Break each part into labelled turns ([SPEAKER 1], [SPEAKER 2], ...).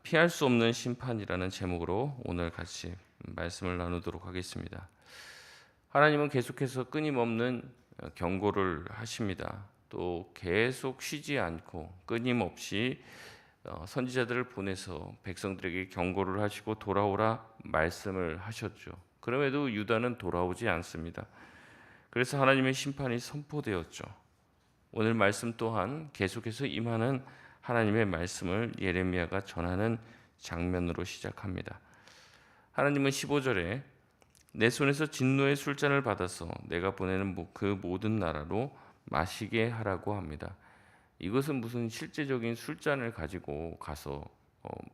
[SPEAKER 1] 피할 수 없는 심판이라는 제목으로 오늘 같이 말씀을 나누도록 하겠습니다. 하나님은 계속해서 끊임없는 경고를 하십니다. 또 계속 쉬지 않고 끊임없이 선지자들을 보내서 백성들에게 경고를 하시고 돌아오라 말씀을 하셨죠. 그럼에도 유다는 돌아오지 않습니다. 그래서 하나님의 심판이 선포되었죠. 오늘 말씀 또한 계속해서 임하는 하나님의 말씀을 예레미야가 전하는 장면으로 시작합니다. 하나님은 15절에 내 손에서 진노의 술잔을 받아서 내가 보내는 그 모든 나라로 마시게 하라고 합니다. 이것은 무슨 실제적인 술잔을 가지고 가서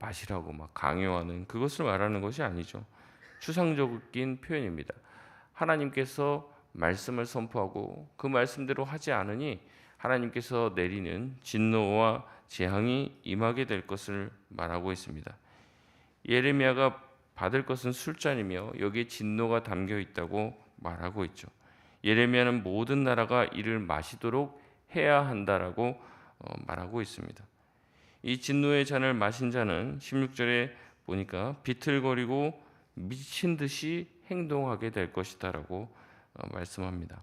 [SPEAKER 1] 마시라고 막 강요하는 그것을 말하는 것이 아니죠. 추상적인 표현입니다. 하나님께서 말씀을 선포하고 그 말씀대로 하지 않으니 하나님께서 내리는 진노와 재앙이 임하게 될 것을 말하고 있습니다. 예레미야가 받을 것은 술잔이며 여기에 진노가 담겨 있다고 말하고 있죠. 예레미야는 모든 나라가 이를 마시도록 해야 한다라고 말하고 있습니다. 이 진노의 잔을 마신 자는 16절에 보니까 비틀거리고 미친 듯이 행동하게 될 것이다라고 말씀합니다.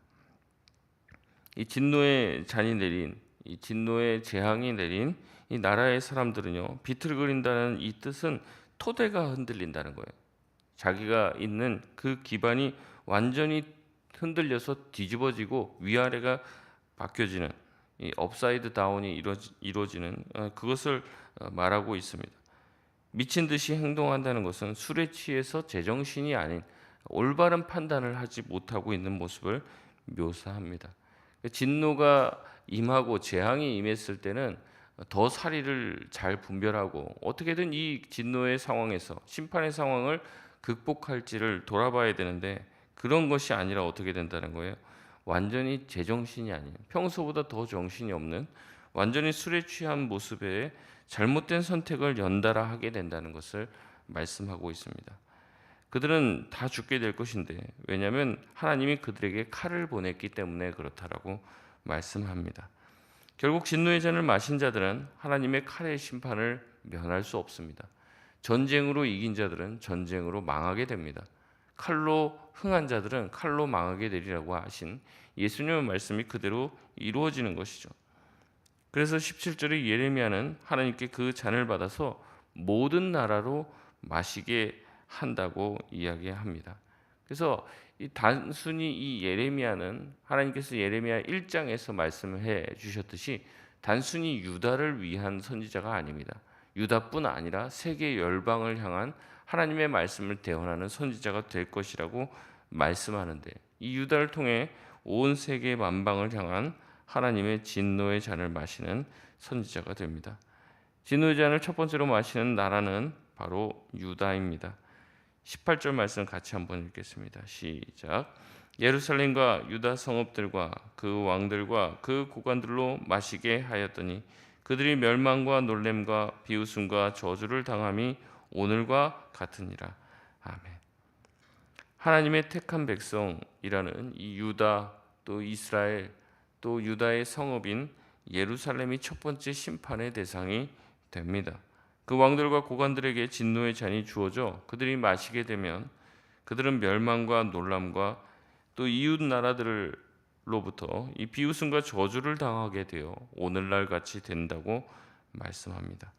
[SPEAKER 1] 이 진노의 잔이 내린, 이 진노의 재앙이 내린 이 나라의 사람들은요, 비틀거린다는 이 뜻은 토대가 흔들린다는 거예요. 자기가 있는 그 기반이 완전히 흔들려서 뒤집어지고 위아래가 바뀌어지는 이 업사이드 다운이 이루어지는 그것을 말하고 있습니다. 미친 듯이 행동한다는 것은 술에 취해서 제정신이 아닌 올바른 판단을 하지 못하고 있는 모습을 묘사합니다. 진노가 임하고 재앙이 임했을 때는 더 사리를 잘 분별하고 어떻게든 이 진노의 상황에서 심판의 상황을 극복할지를 돌아봐야 되는데 그런 것이 아니라 어떻게 된다는 거예요? 완전히 제정신이 아닌 평소보다 더 정신이 없는 완전히 술에 취한 모습에 잘못된 선택을 연달아 하게 된다는 것을 말씀하고 있습니다. 그들은 다 죽게 될 것인데 왜냐하면 하나님이 그들에게 칼을 보냈기 때문에 그렇다라고 말씀합니다. 결국 진노의 잔을 마신 자들은 하나님의 칼의 심판을 면할 수 없습니다. 전쟁으로 이긴 자들은 전쟁으로 망하게 됩니다. 칼로 흥한 자들은 칼로 망하게 되리라고 하신 예수님의 말씀이 그대로 이루어지는 것이죠. 그래서 17절에 예레미야는 하나님께 그 잔을 받아서 모든 나라로 마시게 한다고 이야기합니다. 그래서 단순히 이 예레미야는 하나님께서 예레미야 1장에서 말씀을 해 주셨듯이 단순히 유다를 위한 선지자가 아닙니다. 유다뿐 아니라 세계 열방을 향한 하나님의 말씀을 대언하는 선지자가 될 것이라고 말씀하는데 이 유다를 통해 온 세계 만방을 향한 하나님의 진노의 잔을 마시는 선지자가 됩니다. 진노의 잔을 첫 번째로 마시는 나라는 바로 유다입니다. 18절 말씀 같이 한번 읽겠습니다. 시작. 예루살렘과 유다 성읍들과 그 왕들과 그 고관들로 마시게 하였더니 그들이 멸망과 놀램과 비웃음과 저주를 당함이 오늘과 같으니라. 아멘. 하나님의 택한 백성이라는 이 유다 또 이스라엘 또 유다의 성읍인 예루살렘이 첫 번째 심판의 대상이 됩니다. 그 왕들과 고관들에게 진노의 잔이 주어져 그들이 마시게 되면 그들은 멸망과 놀람과 또 이웃 나라들로부터 이 비웃음과 저주를 당하게 되어 오늘날 같이 된다고 말씀합니다.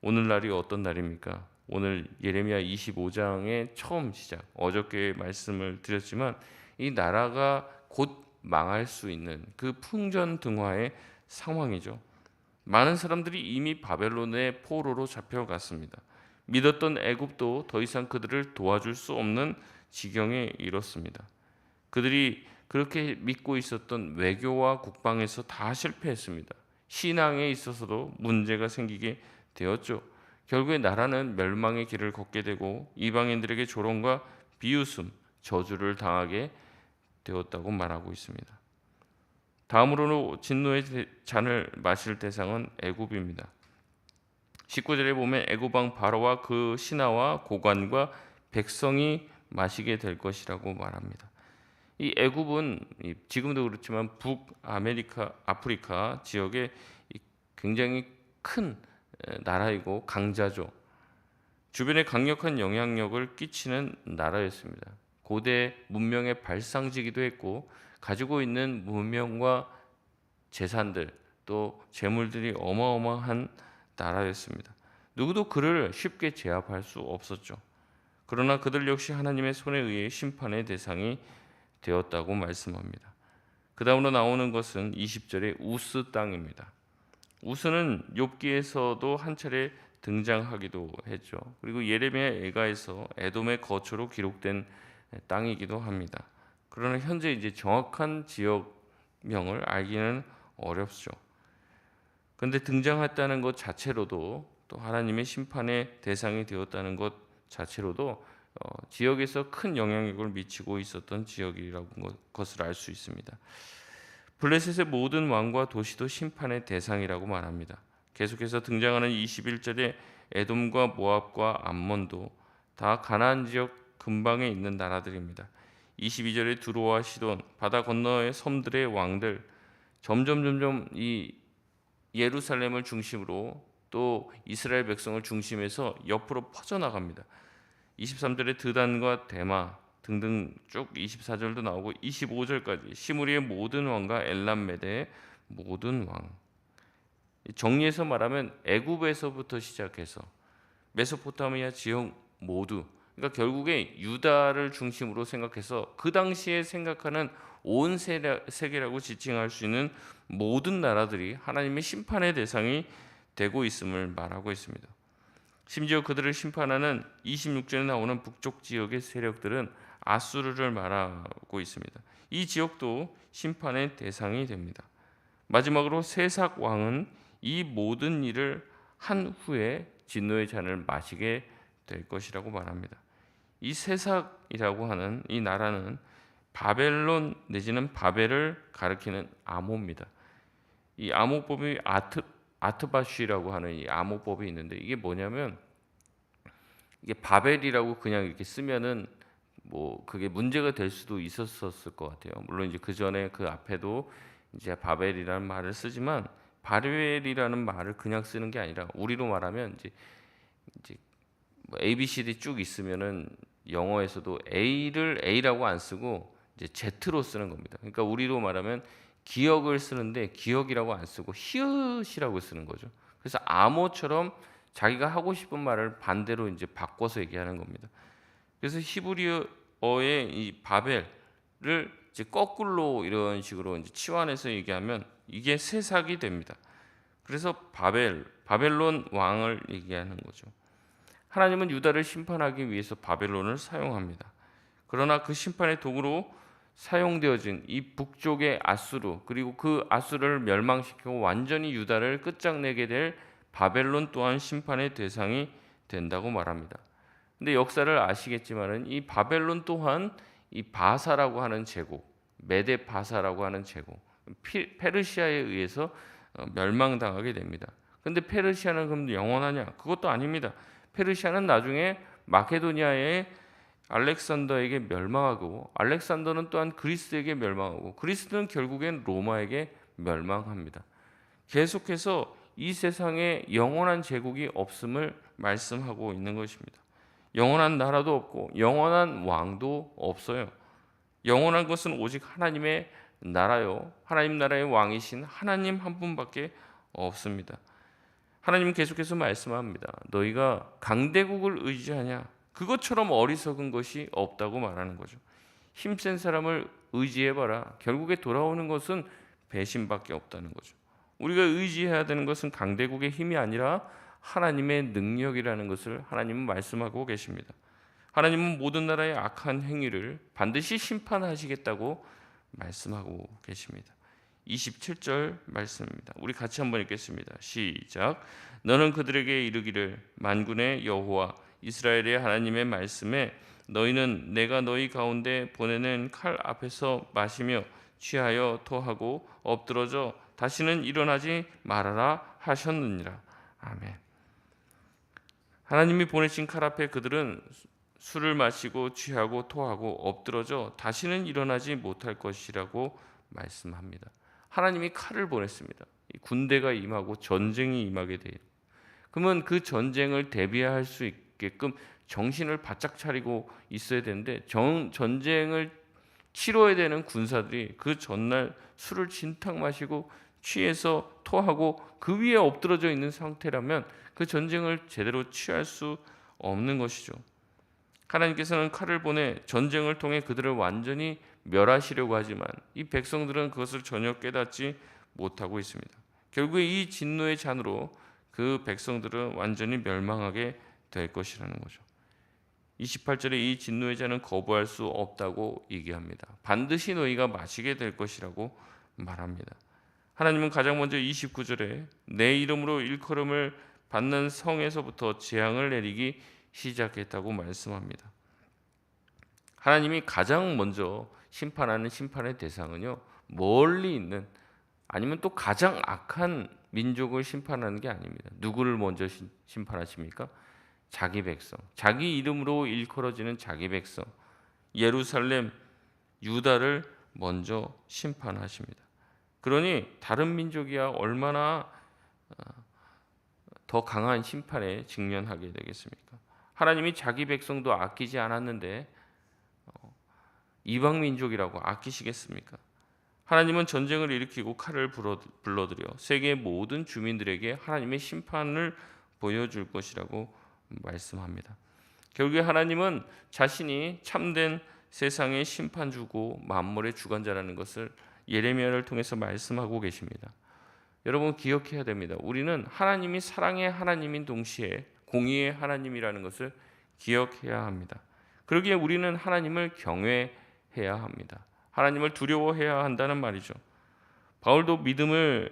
[SPEAKER 1] 오늘날이 어떤 날입니까? 오늘 예레미야 25장의 처음 시작, 어저께 말씀을 드렸지만 이 나라가 곧 망할 수 있는 그 풍전등화의 상황이죠. 많은 사람들이 이미 바벨론의 포로로 잡혀갔습니다. 믿었던 애굽도 더 이상 그들을 도와줄 수 없는 지경에 이렇습니다. 그들이 그렇게 믿고 있었던 외교와 국방에서 다 실패했습니다. 신앙에 있어서도 문제가 생기게 되었죠. 결국에 나라는 멸망의 길을 걷게 되고 이방인들에게 조롱과 비웃음, 저주를 당하게 되었다고 말하고 있습니다. 다음으로 진노의 잔을 마실 대상은 애굽입니다. 19절에 보면 애굽 왕 바로와 그 신하와 고관과 백성이 마시게 될 것이라고 말합니다. 이 애굽은 지금도 그렇지만 아프리카 지역에 굉장히 큰 나라이고 강자죠. 주변에 강력한 영향력을 끼치는 나라였습니다. 고대 문명의 발상지기도 했고 가지고 있는 문명과 재산들 또 재물들이 어마어마한 나라였습니다. 누구도 그를 쉽게 제압할 수 없었죠. 그러나 그들 역시 하나님의 손에 의해 심판의 대상이 되었다고 말씀합니다. 그 다음으로 나오는 것은 20절의 우스 땅입니다. 우스는 욥기에서도 한 차례 등장하기도 했죠. 그리고 예레미야 애가에서 에돔의 거처로 기록된 땅이기도 합니다. 그러나 현재 이제 정확한 지역명을 알기는 어렵죠. 그런데 등장했다는 것 자체로도 또 하나님의 심판의 대상이 되었다는 것 자체로도 지역에서 큰 영향력을 미치고 있었던 지역이라는 것을 알 수 있습니다. 블레셋의 모든 왕과 도시도 심판의 대상이라고 말합니다. 계속해서 등장하는 21절에 에돔과 모압과 암몬도 다 가나안 지역 근방에 있는 나라들입니다. 22절에 두로와 시돈, 바다 건너의 섬들의 왕들, 점점 이 예루살렘을 중심으로 또 이스라엘 백성을 중심해서 옆으로 퍼져나갑니다. 23절에 드단과 데마 등등 쭉 24절도 나오고 25절까지 시므리의 모든 왕과 엘람메대의 모든 왕. 정리해서 말하면 애굽에서부터 시작해서 메소포타미아 지역 모두, 그러니까 결국에 유다를 중심으로 생각해서 그 당시에 생각하는 온 세계라고 지칭할 수 있는 모든 나라들이 하나님의 심판의 대상이 되고 있음을 말하고 있습니다. 심지어 그들을 심판하는 26절에 나오는 북쪽 지역의 세력들은 아수르를 말하고 있습니다. 이 지역도 심판의 대상이 됩니다. 마지막으로 세삭 왕은 이 모든 일을 한 후에 진노의 잔을 마시게 될 것이라고 말합니다. 이 세삭이라고 하는 이 나라는 바벨론 내지는 바벨을 가리키는 암호입니다. 이 암호법이 아트바쉬라고 하는 이 암호법이 있는데 이게 뭐냐면 이게 바벨이라고 그냥 이렇게 쓰면은 뭐 그게 문제가 될 수도 있었을 것 같아요. 물론 이제 그 전에 그 앞에도 이제 바벨이라는 말을 쓰지만 바벨이라는 말을 그냥 쓰는 게 아니라 우리로 말하면 이제 뭐 A, B, C, D 쭉 있으면은 영어에서도 A를 A라고 안 쓰고 이제 Z로 쓰는 겁니다. 그러니까 우리로 말하면 기억을 쓰는데 기억이라고 안 쓰고 히읗이라고 쓰는 거죠. 그래서 암호처럼 자기가 하고 싶은 말을 반대로 이제 바꿔서 얘기하는 겁니다. 그래서 히브리어의 이 바벨을 이제 거꾸로 이런 식으로 이제 치환해서 얘기하면 이게 세삭이 됩니다. 그래서 바벨론 왕을 얘기하는 거죠. 하나님은 유다를 심판하기 위해서 바벨론을 사용합니다. 그러나 그 심판의 도구로 사용되어진 이 북쪽의 아수르 그리고 그 아수르를 멸망시키고 완전히 유다를 끝장내게 될 바벨론 또한 심판의 대상이 된다고 말합니다. 근데 역사를 아시겠지만은 이 바벨론 또한 이 바사라고 하는 제국, 메데 바사라고 하는 제국, 페르시아에 의해서 멸망당하게 됩니다. 근데 페르시아는 그럼 영원하냐? 그것도 아닙니다. 페르시아는 나중에 마케도니아의 알렉산더에게 멸망하고 알렉산더는 또한 그리스에게 멸망하고 그리스는 결국엔 로마에게 멸망합니다. 계속해서 이 세상에 영원한 제국이 없음을 말씀하고 있는 것입니다. 영원한 나라도 없고 영원한 왕도 없어요. 영원한 것은 오직 하나님의 나라요. 하나님 나라의 왕이신 하나님 한 분밖에 없습니다. 하나님은 계속해서 말씀합니다. 너희가 강대국을 의지하냐? 그것처럼 어리석은 것이 없다고 말하는 거죠. 힘센 사람을 의지해봐라. 결국에 돌아오는 것은 배신밖에 없다는 거죠. 우리가 의지해야 되는 것은 강대국의 힘이 아니라 하나님의 능력이라는 것을 하나님은 말씀하고 계십니다. 하나님은 모든 나라의 악한 행위를 반드시 심판하시겠다고 말씀하고 계십니다. 27절 말씀입니다. 우리 같이 한번 읽겠습니다. 시작. 너는 그들에게 이르기를 만군의 여호와 이스라엘의 하나님의 말씀에 너희는 내가 너희 가운데 보내는 칼 앞에서 마시며 취하여 토하고 엎드러져 다시는 일어나지 말아라 하셨느니라. 아멘. 하나님이 보내신 칼 앞에 그들은 술을 마시고 취하고 토하고 엎드러져 다시는 일어나지 못할 것이라고 말씀합니다. 하나님이 칼을 보냈습니다. 군대가 임하고 전쟁이 임하게 돼요. 그러면 그 전쟁을 대비할 수 있게끔 정신을 바짝 차리고 있어야 되는데 전쟁을 치러야 되는 군사들이 그 전날 술을 진탕 마시고 취해서 토하고 그 위에 엎드러져 있는 상태라면 그 전쟁을 제대로 취할 수 없는 것이죠. 하나님께서는 칼을 보내 전쟁을 통해 그들을 완전히 멸하시려고 하지만 이 백성들은 그것을 전혀 깨닫지 못하고 있습니다. 결국에 이 진노의 잔으로 그 백성들은 완전히 멸망하게 될 것이라는 거죠. 28절에 이 진노의 잔은 거부할 수 없다고 얘기합니다. 반드시 너희가 마시게 될 것이라고 말합니다. 하나님은 가장 먼저 29절에 내 이름으로 일컬음을 받는 성에서부터 재앙을 내리기 시작했다고 말씀합니다. 하나님이 가장 먼저 심판하는 심판의 대상은요, 멀리 있는 아니면 또 가장 악한 민족을 심판하는 게 아닙니다. 누구를 먼저 심판하십니까? 자기 백성, 자기 이름으로 일컬어지는 자기 백성, 예루살렘, 유다를 먼저 심판하십니다. 그러니 다른 민족이야 얼마나 더 강한 심판에 직면하게 되겠습니까? 하나님이 자기 백성도 아끼지 않았는데 이방 민족이라고 아끼시겠습니까? 하나님은 전쟁을 일으키고 칼을 불러들여 세계 모든 주민들에게 하나님의 심판을 보여줄 것이라고 말씀합니다. 결국에 하나님은 자신이 참된 세상의 심판주고 만물의 주관자라는 것을 예레미야를 통해서 말씀하고 계십니다. 여러분 기억해야 됩니다. 우리는 하나님이 사랑의 하나님인 동시에 공의의 하나님이라는 것을 기억해야 합니다. 그러기에 우리는 하나님을 경외해야 합니다. 하나님을 두려워해야 한다는 말이죠. 바울도 믿음을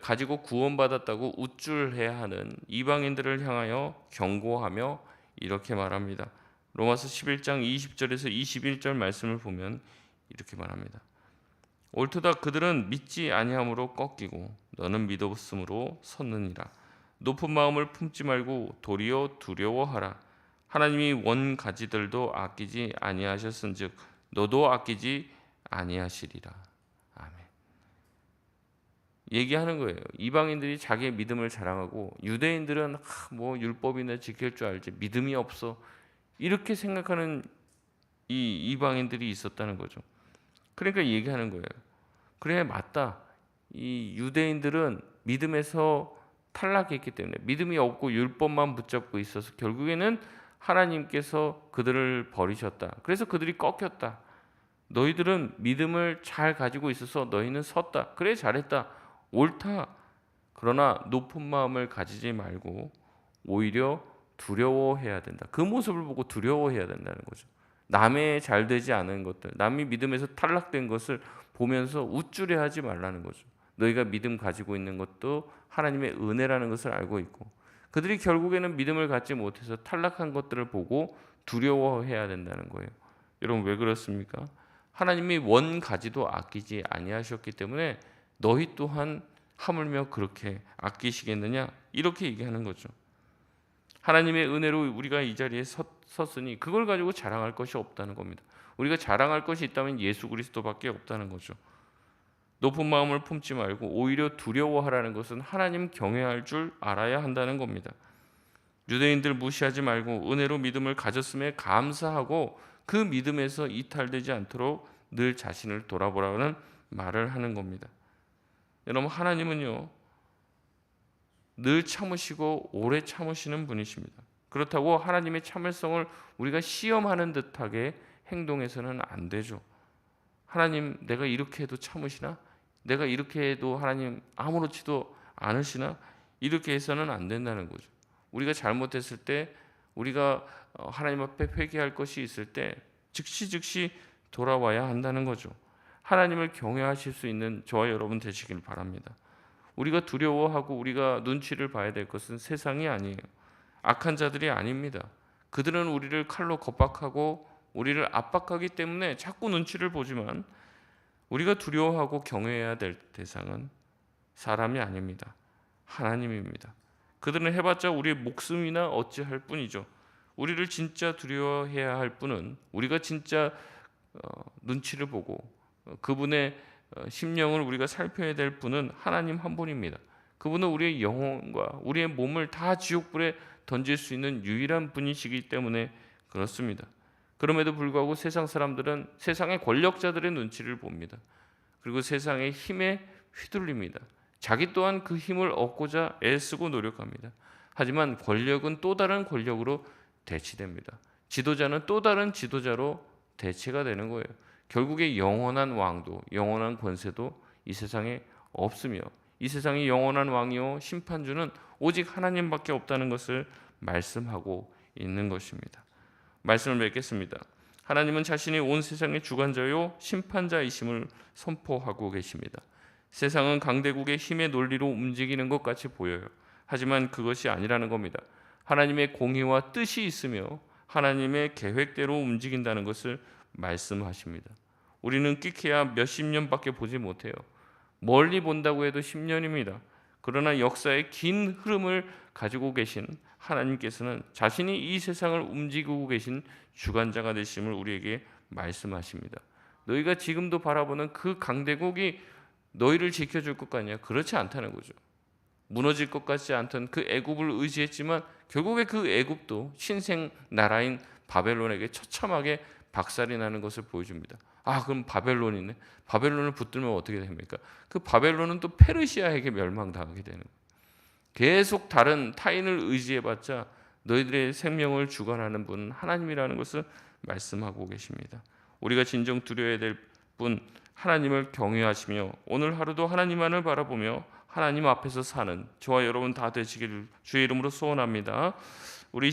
[SPEAKER 1] 가지고 구원받았다고 우쭐해야 하는 이방인들을 향하여 경고하며 이렇게 말합니다. 로마서 11장 20절에서 21절 말씀을 보면 이렇게 말합니다. 옳도다 그들은 믿지 아니함으로 꺾이고 너는 믿었으므로 섰느니라. 높은 마음을 품지 말고 도리어 두려워하라. 하나님이 원 가지들도 아끼지 아니하셨은즉 너도 아끼지 아니하시리라. 아멘. 얘기하는 거예요. 이방인들이 자기의 믿음을 자랑하고 유대인들은 뭐 율법이나 지킬 줄 알지 믿음이 없어 이렇게 생각하는 이 이방인들이 있었다는 거죠. 그러니까 얘기하는 거예요. 그래 맞다. 이 유대인들은 믿음에서 탈락했기 때문에 믿음이 없고 율법만 붙잡고 있어서 결국에는 하나님께서 그들을 버리셨다. 그래서 그들이 꺾였다. 너희들은 믿음을 잘 가지고 있어서 너희는 섰다. 그래 잘했다. 옳다. 그러나 높은 마음을 가지지 말고 오히려 두려워해야 된다. 그 모습을 보고 두려워해야 된다는 거죠. 남의 잘 되지 않은 것들, 남이 믿음에서 탈락된 것을 보면서 우쭐해하지 말라는 거죠. 너희가 믿음 가지고 있는 것도 하나님의 은혜라는 것을 알고 있고 그들이 결국에는 믿음을 갖지 못해서 탈락한 것들을 보고 두려워해야 된다는 거예요. 여러분 왜 그렇습니까? 하나님이 원 가지도 아끼지 아니하셨기 때문에 너희 또한 하물며 그렇게 아끼시겠느냐 이렇게 얘기하는 거죠. 하나님의 은혜로 우리가 이 자리에 섰으니 그걸 가지고 자랑할 것이 없다는 겁니다. 우리가 자랑할 것이 있다면 예수 그리스도밖에 없다는 거죠. 높은 마음을 품지 말고 오히려 두려워하라는 것은 하나님 경외할 줄 알아야 한다는 겁니다. 유대인들 무시하지 말고 은혜로 믿음을 가졌음에 감사하고 그 믿음에서 이탈되지 않도록 늘 자신을 돌아보라는 말을 하는 겁니다. 여러분 하나님은요 늘 참으시고 오래 참으시는 분이십니다. 그렇다고 하나님의 참을성을 우리가 시험하는 듯하게 행동해서는 안 되죠. 하나님 내가 이렇게 해도 참으시나? 내가 이렇게 해도 하나님 아무렇지도 않으시나? 이렇게 해서는 안 된다는 거죠. 우리가 잘못했을 때 우리가 하나님 앞에 회개할 것이 있을 때 즉시 돌아와야 한다는 거죠. 하나님을 경외하실 수 있는 저와 여러분 되시길 바랍니다. 우리가 두려워하고 우리가 눈치를 봐야 될 것은 세상이 아니에요. 악한 자들이 아닙니다. 그들은 우리를 칼로 겁박하고 우리를 압박하기 때문에 자꾸 눈치를 보지만 우리가 두려워하고 경외해야 될 대상은 사람이 아닙니다. 하나님입니다. 그들은 해봤자 우리의 목숨이나 어찌할 뿐이죠. 우리를 진짜 두려워해야 할 분은 우리가 진짜 눈치를 보고 그분의 심령을 우리가 살펴야 될 분은 하나님 한 분입니다. 그분은 우리의 영혼과 우리의 몸을 다 지옥불에 던질 수 있는 유일한 분이시기 때문에 그렇습니다. 그럼에도 불구하고 세상 사람들은 세상의 권력자들의 눈치를 봅니다. 그리고 세상의 힘에 휘둘립니다. 자기 또한 그 힘을 얻고자 애쓰고 노력합니다. 하지만 권력은 또 다른 권력으로 대치됩니다. 지도자는 또 다른 지도자로 대체가 되는 거예요. 결국에 영원한 왕도 영원한 권세도 이 세상에 없으며 이 세상의 영원한 왕이요 심판주는 오직 하나님밖에 없다는 것을 말씀하고 있는 것입니다. 말씀을 맺겠습니다. 하나님은 자신이 온 세상의 주관자요 심판자이심을 선포하고 계십니다. 세상은 강대국의 힘의 논리로 움직이는 것 같이 보여요. 하지만 그것이 아니라는 겁니다. 하나님의 공의와 뜻이 있으며 하나님의 계획대로 움직인다는 것을 말씀하십니다. 우리는 끼케야 몇십 년밖에 보지 못해요. 멀리 본다고 해도 10년입니다. 그러나 역사의 긴 흐름을 가지고 계신 하나님께서는 자신이 이 세상을 움직이고 계신 주관자가 되심을 우리에게 말씀하십니다. 너희가 지금도 바라보는 그 강대국이 너희를 지켜줄 것 같냐? 그렇지 않다는 거죠. 무너질 것 같지 않던 그 애굽을 의지했지만 결국에 그 애굽도 신생 나라인 바벨론에게 처참하게 박살이 나는 것을 보여줍니다. 아, 그럼 바벨론이네. 바벨론을 붙들면 어떻게 됩니까? 그 바벨론은 또 페르시아에게 멸망당하게 되는 거예요. 계속 다른 타인을 의지해봤자 너희들의 생명을 주관하는 분은 하나님이라는 것을 말씀하고 계십니다. 우리가 진정 두려워야 될 분 하나님을 경외하시며 오늘 하루도 하나님만을 바라보며 하나님 앞에서 사는 저와 여러분 다 되시기를 주의 이름으로 소원합니다. 우리